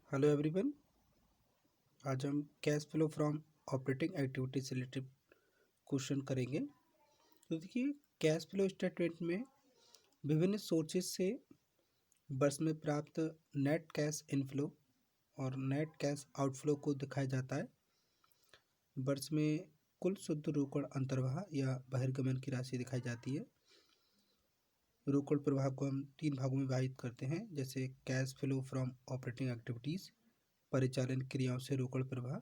Hello everyone. आज हम cash flow from operating activity से रिलेटेड क्वेश्चन करेंगे। तो देखिए, कैश फ्लो स्टेटमेंट में विभिन्न सोर्सेज से वर्ष में प्राप्त नेट कैश इनफ्लो और नेट कैश आउटफ्लो को दिखाया जाता है। वर्ष में कुल शुद्ध रोकड़ अंतर्वाह या बहिर्गमन की राशि दिखाई जाती है। रोकड़ प्रवाह को हम 3 भागों में विभाजित करते हैं, जैसे cash flow from operating activities, परिचालन क्रियाओं से रोकड़ प्रवाह,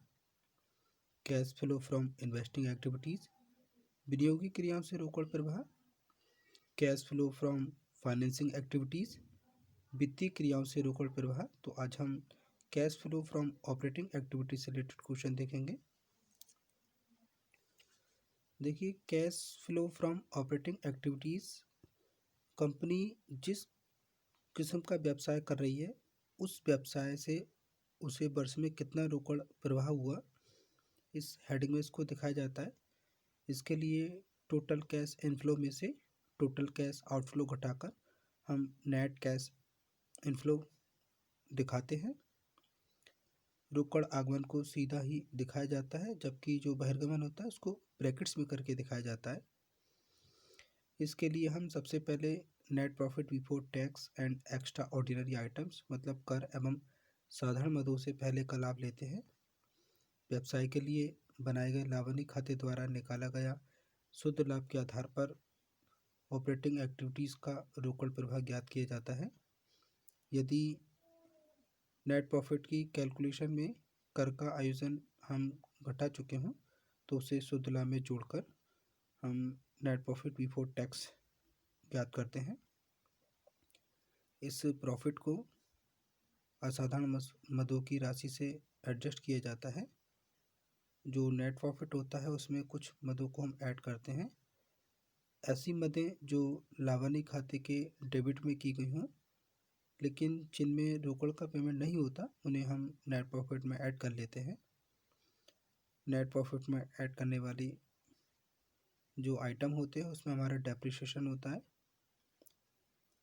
cash flow from investing activities, विनियोगी क्रियाओं से रोकड़ प्रवाह, cash flow from financing activities, वित्तीय क्रियाओं से रोकड़ प्रवाह। तो आज हम cash flow from operating activities से रिलेटेड क्वेश्चन देखेंगे। देखिए, cash flow from operating activities company जिस किस्म का व्यवसाय कर रही है उस व्यवसाय से उसे वर्ष में कितना रोकड़ प्रवाह हुआ, इस हेडिंग में इसको दिखाया जाता है। इसके लिए टोटल कैश इनफ्लो में से टोटल कैश आउटफ्लो घटाकर हम नेट कैश इनफ्लो दिखाते हैं। रोकड़ आगमन को सीधा ही दिखाया जाता है, जबकि जो बहिर्गमन होता है उसको ब्रैकेट्स में करके दिखाया जाता है। इसके लिए हम सबसे पहले net profit before tax and extra ordinary items मतलब कर एवं साधारण मदों से पहले का लाभ लेते हैं। व्यवसाय के लिए बनाए गए लावनी खाते द्वारा निकाला गया शुद्ध लाभ के आधार पर ऑपरेटिंग एक्टिविटीज़ का रोकड़ प्रवाह ज्ञात किया जाता है। यदि नेट प्रॉफिट की कैलकुलेशन में कर का आयोजन हम घटा चुके हों तो उसे शुद्ध लाभ में जोड़कर हम नेट प्रॉफिट बिफोर टैक्स ज्ञात करते हैं। इस प्रॉफिट को असाधारण मदों की राशि से एडजस्ट किया जाता है। जो नेट प्रॉफिट होता है उसमें कुछ मदों को हम ऐड करते हैं। ऐसी मदें जो लावनी खाते के डेबिट में की गई हों लेकिन जिनमें रोकड़ का पेमेंट नहीं होता, उन्हें हम नेट प्रॉफिट में ऐड कर लेते हैं। नेट प्रॉफिट में ऐड करने वाली जो आइटम होते हैं उसमें हमारा डेप्रिसिएशन होता है।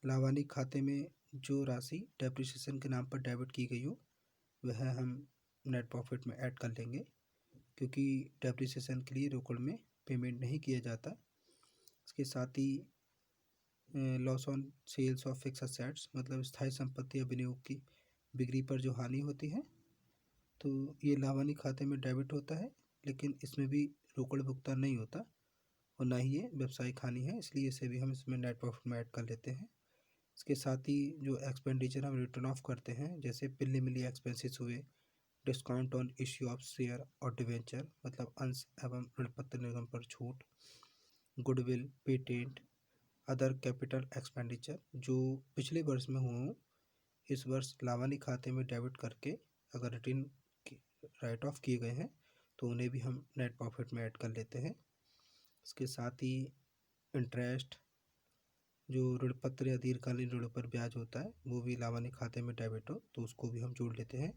लावनी खाते में जो राशि डेप्रिसिएशन के नाम पर डेबिट की गई हो वह हम नेट प्रॉफिट में ऐड कर लेंगे, क्योंकि डेप्रिसिएशन के लिए रोकड़ में पेमेंट नहीं किया जाता। इसके साथ ही loss on sales of fix assets मतलब स्थायी संपत्ति या विनियोग की बिक्री पर जो हानि होती है, तो ये लावनी खाते में डेबिट होता है, लेकिन इसमें भी रोकड़ भुगतान नहीं होता और ना ही ये व्यावसायिक हानि है, इसलिए इसे भी हम इसमें नेट प्रॉफिट में ऐड कर लेते हैं। इसके साथ ही जो एक्सपेंडिचर हम रिटर्न ऑफ करते हैं, जैसे प्रिलिमिनरी एक्सपेंसेस हुए, discount on issue of share और डिवेंचर मतलब अंश एवं ऋणपत्र निगम पर छूट, goodwill, patent, other capital expenditure जो पिछले वर्ष में हुए हों, इस वर्ष लावनी खाते में डेबिट करके अगर रिटर्न राइट ऑफ किए गए हैं तो उन्हें भी हम नेट प्रॉफिट में ऐड कर लेते हैं। इसके साथ ही इंटरेस्ट, जो ऋणपत्र या दीर्घकालीन ऋणों पर ब्याज होता है, वो भी लावनी खाते में डेबिट हो तो उसको भी हम जोड़ लेते हैं,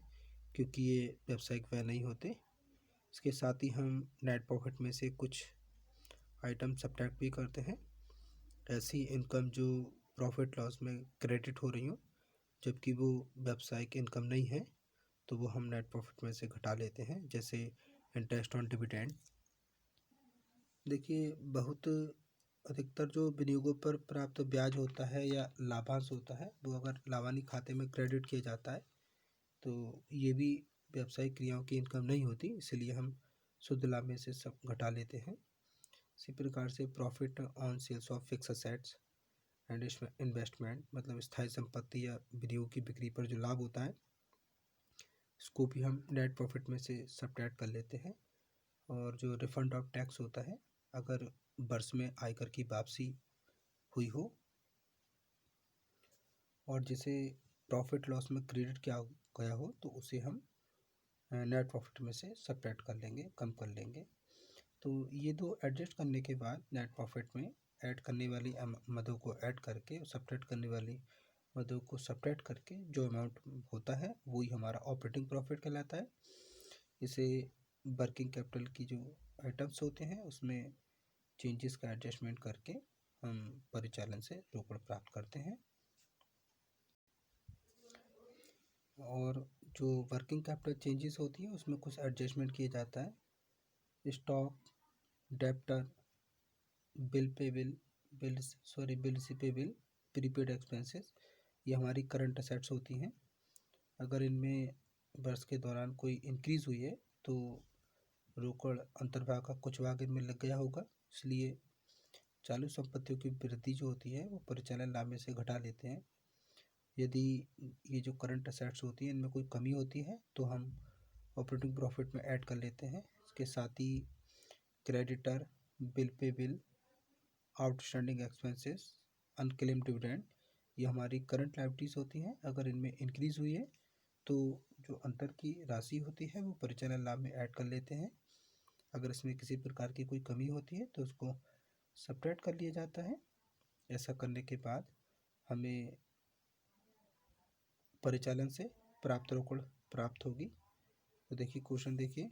क्योंकि ये व्यावसायिक व्यय नहीं होते। इसके साथ ही हम नेट प्रॉफिट में से कुछ आइटम सब्ट्रैक्ट भी करते हैं। ऐसी इनकम जो प्रॉफिट लॉस में क्रेडिट हो रही हो जबकि वो व्यावसायिक इनकम नहीं है, तो वो हम नेट प्रॉफिट में से घटा लेते हैं, जैसे इंटरेस्ट ऑन डिविडेंड। देखिए, बहुत अधिकतर जो विनियोगों पर प्राप्त ब्याज होता है या लाभांश होता है, वो अगर लावनी खाते में क्रेडिट किया जाता है तो ये भी व्यावसायिक क्रियाओं की इनकम नहीं होती, इसलिए हम शुद्ध लाभ में से सब घटा लेते हैं। इसी प्रकार से profit on sales of fix assets and investment मतलब स्थायी संपत्ति या विनियोग की बिक्री पर जो लाभ होता है, इसको भी हम नेट प्रॉफिट में से सब्ट्रैक्ट कर लेते हैं। और जो रिफंड ऑफ टैक्स होता है, अगर वर्ष में आयकर की वापसी हुई हो और जिसे प्रॉफिट लॉस में क्रेडिट किया गया हो, तो उसे हम नेट प्रॉफिट में से सब्ट्रैक्ट कर लेंगे, कम कर लेंगे। तो ये दो एडजस्ट करने के बाद नेट प्रॉफिट में ऐड करने वाली मदों को ऐड करके, सब्ट्रैक्ट करने वाली मदों को सब्ट्रैक्ट करके जो अमाउंट होता है वही हमारा ऑपरेटिंग प्रॉफिट कहलाता है। इसे वर्किंग कैपिटल की जो आइटम्स होते हैं उसमें चेंजेस का एडजस्टमेंट करके हम परिचालन से रोकड़ प्राप्त करते हैं। और जो वर्किंग कैपिटल चेंजेस होती है उसमें कुछ एडजस्टमेंट किया जाता है। Stock, debtor, bill payable, bill receivable, prepaid expenses, ये हमारी करंट असेट्स होती हैं। अगर इनमें वर्ष के दौरान कोई इंक्रीज़ हुई है तो रोकड़ अंतर्भाग का कुछ भाग इनमें लग गया होगा, इसलिए चालू संपत्तियों की वृद्धि जो होती है वो परिचालन लाभ में से घटा लेते हैं। यदि ये जो करंट असेट्स होती है इनमें कोई कमी होती है तो हम ऑपरेटिंग प्रॉफिट में ऐड कर लेते हैं। इसके साथ ही creditor, bill payable, outstanding expenses, unclaim dividend, ये हमारी करंट लायबिलिटीज़ होती हैं। अगर इनमें इंक्रीज़ हुई है तो जो अंतर की राशि होती है वो परिचालन लाभ में ऐड कर लेते हैं। अगर इसमें किसी प्रकार की कोई कमी होती है तो उसको सब्ट्रैक्ट कर लिया जाता है। ऐसा करने के बाद हमें परिचालन से प्राप्त रोकड़ प्राप्त होगी। तो देखिए क्वेश्चन देखिए,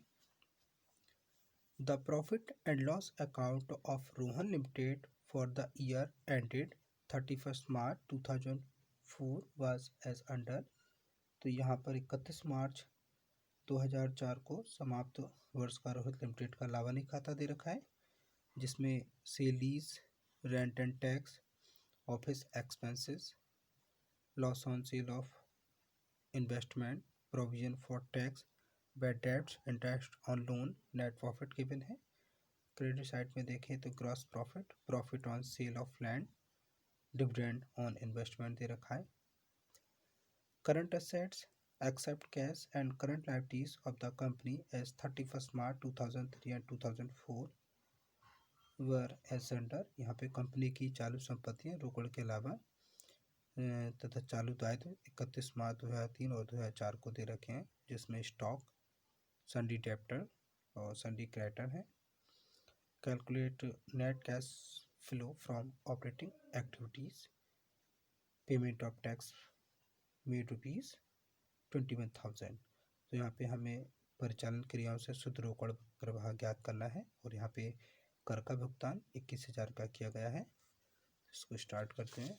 the profit and loss account of Rohan limited for the year ended 31 March 2004 was as under. तो यहाँ पर 31 मार्च 2004 को समाप्त वर्ष का रोहित लिमिटेड का लाभानी खाता दे रखा है, जिसमें sale lease, rent and tax, office expenses, loss on sale of investment, provision for tax, bad debts, interest on loan, net profit given है। क्रेडिट साइड में देखें तो gross profit, profit on sale of land, dividend on investment दे रखा है। Current assets except cash and current liabilities of the company as 31 March 2003 and 2004 were as under. यहाँ पे company की चालू संपत्तियाँ रोकड़ के अलावा तथा चालू दायित्व 31 मार्च 2003 और 2004 को दे रखे हैं, जिसमें स्टॉक, सन्डी डेप्टर और सन्डी क्रेडिटर है। Calculate net cash flow from operating activities, payment of tax made ₹21,000। तो यहाँ पे हमें परिचालन क्रियाओं से शुद्ध रोकड़ प्रवाह ज्ञात करना है और यहाँ पे कर का भुगतान 21,000 रुपया किया गया है। इसको स्टार्ट करते हैं।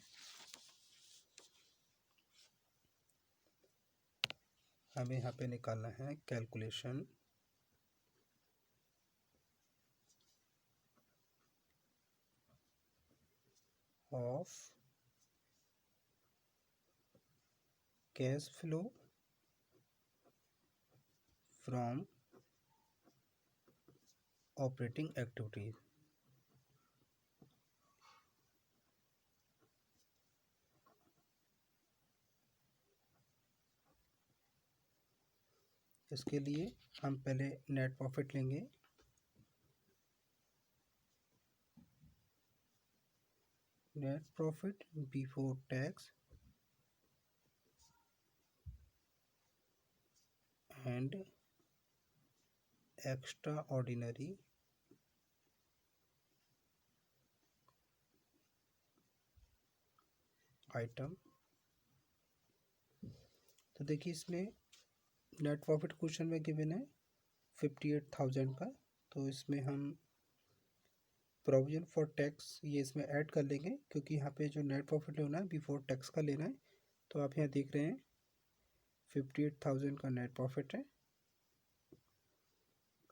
हमें यहाँ पे निकालना है calculation of cash flow from operating activities. इसके लिए हम पहले नेट प्रॉफिट लेंगे। Net profit before tax and extra ordinary item. तो देखिए इसमें नेट प्रॉफिट क्वेश्चन में गिवन है 58,000 का, तो इसमें हम प्रोविजन फॉर टैक्स ये इसमें ऐड कर लेंगे, क्योंकि यहाँ पे जो नेट प्रॉफिट लेना है बिफोर टैक्स का लेना है। तो आप यहाँ देख रहे हैं 58,000 का नेट प्रॉफिट है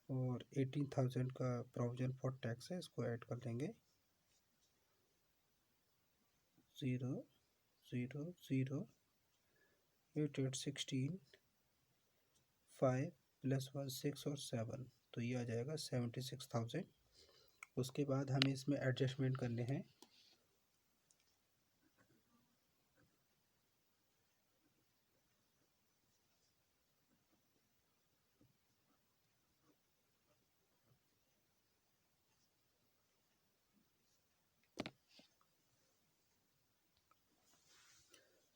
और 18,000 का प्रोविजन फॉर टैक्स है, इसको ऐड कर लेंगे। 0 0 0 8 8 16 5 + 1 6 और 7, तो ये आ जाएगा 76,000। उसके बाद हमें इसमें एडजस्टमेंट करने हैं।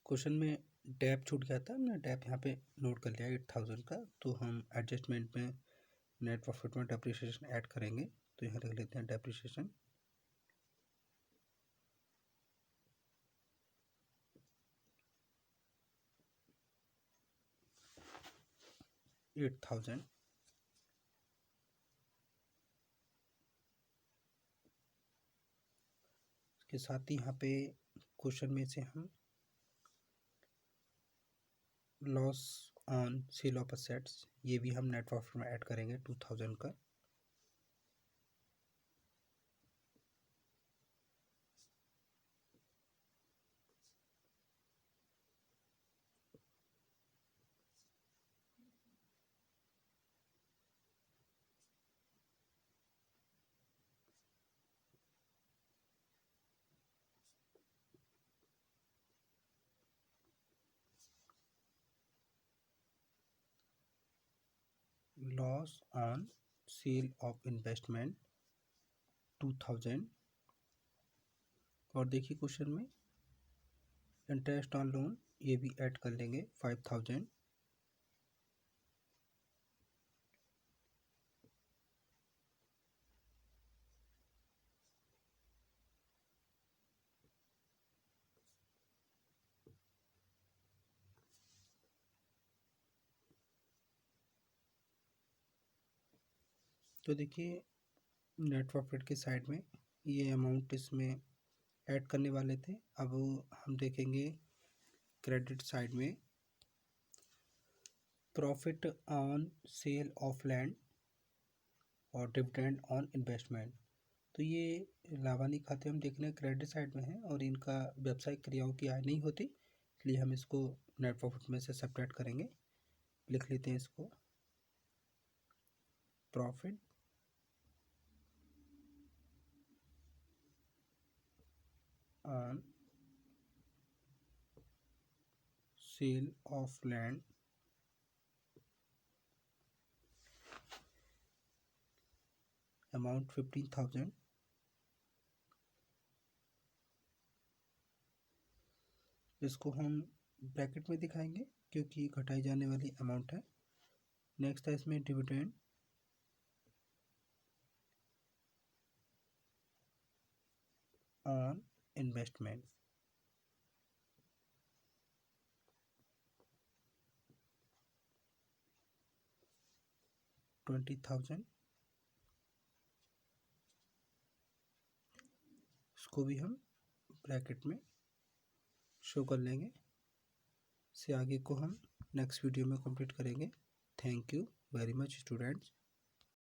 क्वेश्चन में डैप छूट गया था, हमने डैप यहाँ पे नोट कर लिया 8,000 का, तो हम एडजस्टमेंट में नेट प्रॉफिट में डेप्रिसिएशन ऐड करेंगे। तो यहाँ लिख लेते हैं डेप्रिसिएशन 8,000। इसके साथ ही यहाँ पे क्वेश्चन में से हम loss on sale of assets, ये भी हम नेट प्रॉफिट में ऐड करेंगे 2000 का। Loss on sale of investment 2000। और देखिए क्वेश्चन में इंटरेस्ट ऑन लोन, ये भी ऐड कर लेंगे 5000। तो देखिए नेट प्रॉफिट के साइड में ये अमाउंट इसमें ऐड करने वाले थे। अब हम देखेंगे क्रेडिट साइड में profit on sale of land और डिविडेंड ऑन इन्वेस्टमेंट। तो ये लाभानी खाते हम देखने क्रेडिट साइड में हैं और इनका व्यावसायिक क्रियाओं की आय नहीं होती, इसलिए हम इसको नेट प्रॉफिट में से सेपरेट करेंगे। लिख लेते हैं इसको, profit on sale of land amount 15,000। इसको हम ब्रैकेट में दिखाएंगे क्योंकि घटाई जाने वाली अमाउंट है। नेक्स्ट है इसमें डिविडेंड ऑन इन्वेस्टमेंट, $20,000। इसको भी हम ब्रैकेट में शो कर लेंगे। से आगे को हम नेक्स्ट वीडियो में कंप्लीट करेंगे। Thank you very much students.